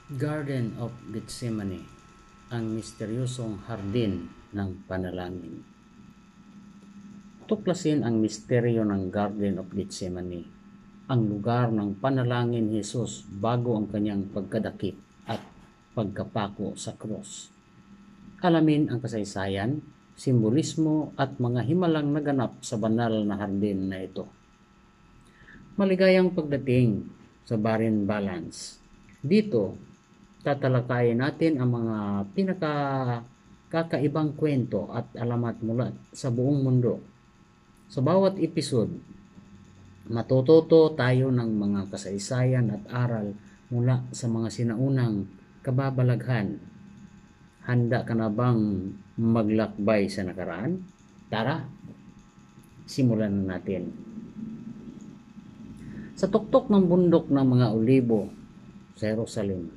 Garden of Gethsemane, ang misteryosong hardin ng panalangin. Tuklasin ang misteryo ng Garden of Gethsemane, ang lugar ng panalangin ni Jesus bago ang kanyang pagkadakip at pagkapako sa krus. Alamin ang kasaysayan, simbolismo at mga himalang naganap sa banal na hardin na ito. Maligayang pagdating sa Barren Balance. Dito, tatalakayin natin ang mga kakaibang kwento at alamat mula sa buong mundo. Sa bawat episode, matututo tayo ng mga kasaysayan at aral mula sa mga sinaunang kababalaghan. Handa ka na bang maglakbay sa nakaraan? Tara, simulan na natin. Sa tuktok ng bundok ng mga Olibo sa Jerusalem,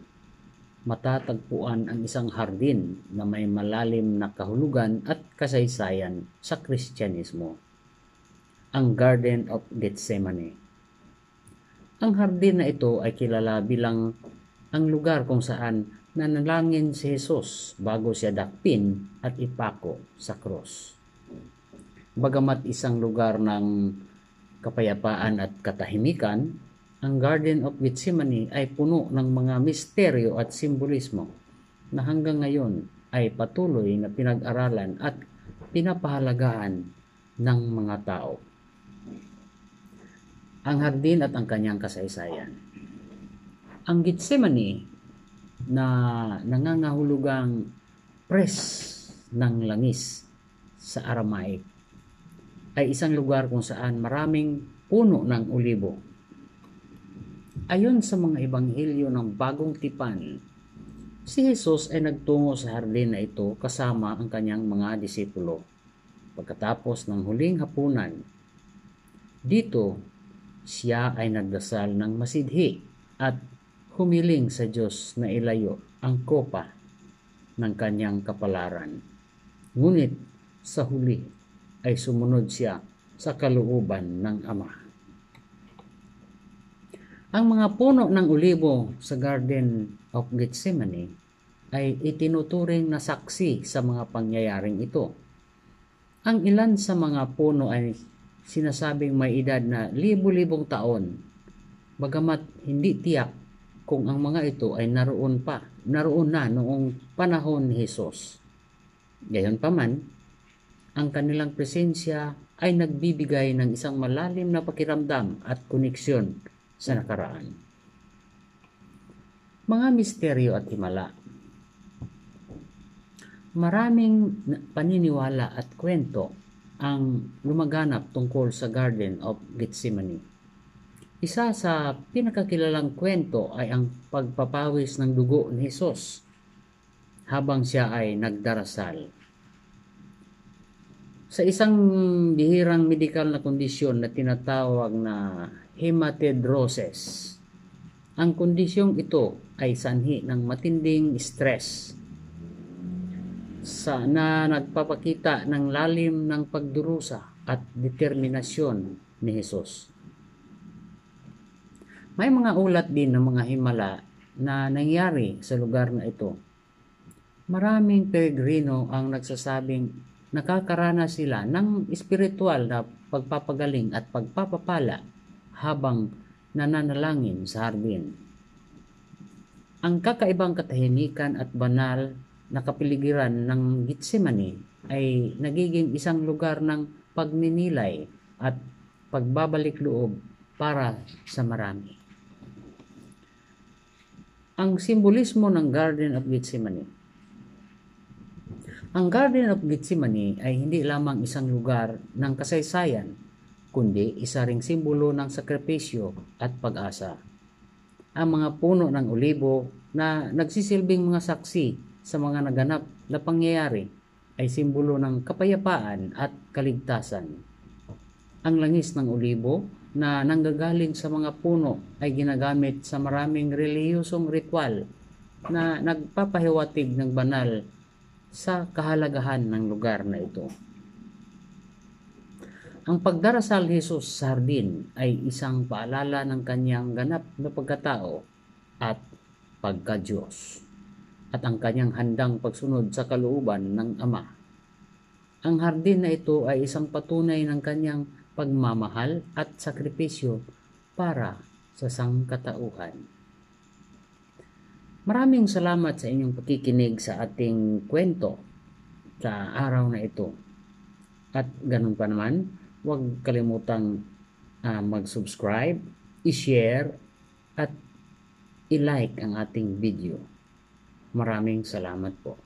matatagpuan ang isang hardin na may malalim na kahulugan at kasaysayan sa Kristyanismo, ang Garden of Gethsemane. Ang hardin na ito ay kilala bilang ang lugar kung saan nanalangin si Jesus bago siya dakpin at ipako sa krus. Bagamat isang lugar ng kapayapaan at katahimikan, ang Garden of Gethsemane ay puno ng mga misteryo at simbolismo na hanggang ngayon ay patuloy na pinag-aralan at pinapahalagahan ng mga tao. Ang hardin at ang kanyang kasaysayan. Ang Gethsemane na nangangahulugang press ng langis sa Aramaic ay isang lugar kung saan maraming puno ng olibo. Ayon sa mga ebanghelyo ng Bagong Tipan, si Jesus ay nagtungo sa hardin na ito kasama ang kanyang mga disipulo. Pagkatapos ng huling hapunan, dito siya ay nagdasal ng masidhi at humiling sa Diyos na ilayo ang kopa ng kanyang kapalaran. Ngunit sa huli ay sumunod siya sa kalooban ng Ama. Ang mga puno ng olibo sa Garden of Gethsemane ay itinuturing na saksi sa mga pangyayaring ito. Ang ilan sa mga puno ay sinasabing may edad na libo-libong taon, bagamat hindi tiyak kung ang mga ito ay naroon na noong panahon ni Jesus. Gayunpaman, ang kanilang presensya ay nagbibigay ng isang malalim na pakiramdam at koneksyon sa nakaraan. Mga misteryo at himala. Maraming paniniwala at kwento ang lumaganap tungkol sa Garden of Gethsemane. Isa sa pinakakilalang kwento ay ang pagpapawis ng dugo ni Jesus habang siya ay nagdarasal. Sa isang bihirang medikal na kondisyon na tinatawag na hematidrosis, ang kondisyong ito ay sanhi ng matinding stress na nagpapakita ng lalim ng pagdurusa at determinasyon ni Jesus. May mga ulat din ng mga himala na nangyari sa lugar na ito. Maraming peregrino ang nagsasabing nakakaranas sila ng espiritual na pagpapagaling at pagpapapala habang nananalangin sa hardin. Ang kakaibang katahimikan at banal na kapiligiran ng Gethsemane ay nagiging isang lugar ng pagninilay at pagbabalik loob para sa marami. Ang simbolismo ng Garden of Gethsemane. Ang Garden of Gethsemane ay hindi lamang isang lugar ng kasaysayan, kundi isa ring simbolo ng sakripisyo at pag-asa. Ang mga puno ng olibo na nagsisilbing mga saksi sa mga naganap na pangyayari ay simbolo ng kapayapaan at kaligtasan. Ang langis ng olibo na nanggagaling sa mga puno ay ginagamit sa maraming relihiyosong ritual na nagpapahiwatig ng banal sa kahalagahan ng lugar na ito. Ang pagdarasal ni Jesus sa hardin ay isang paalala ng kanyang ganap na pagkatao at pagka-Diyos at ang kanyang handang pagsunod sa kalooban ng Ama. Ang hardin na ito ay isang patunay ng kanyang pagmamahal at sakripisyo para sa sangkatauhan. Maraming salamat sa inyong pakikinig sa ating kwento sa araw na ito. At ganun pa naman, huwag kalimutang mag-subscribe, i-share, at i-like ang ating video. Maraming salamat po.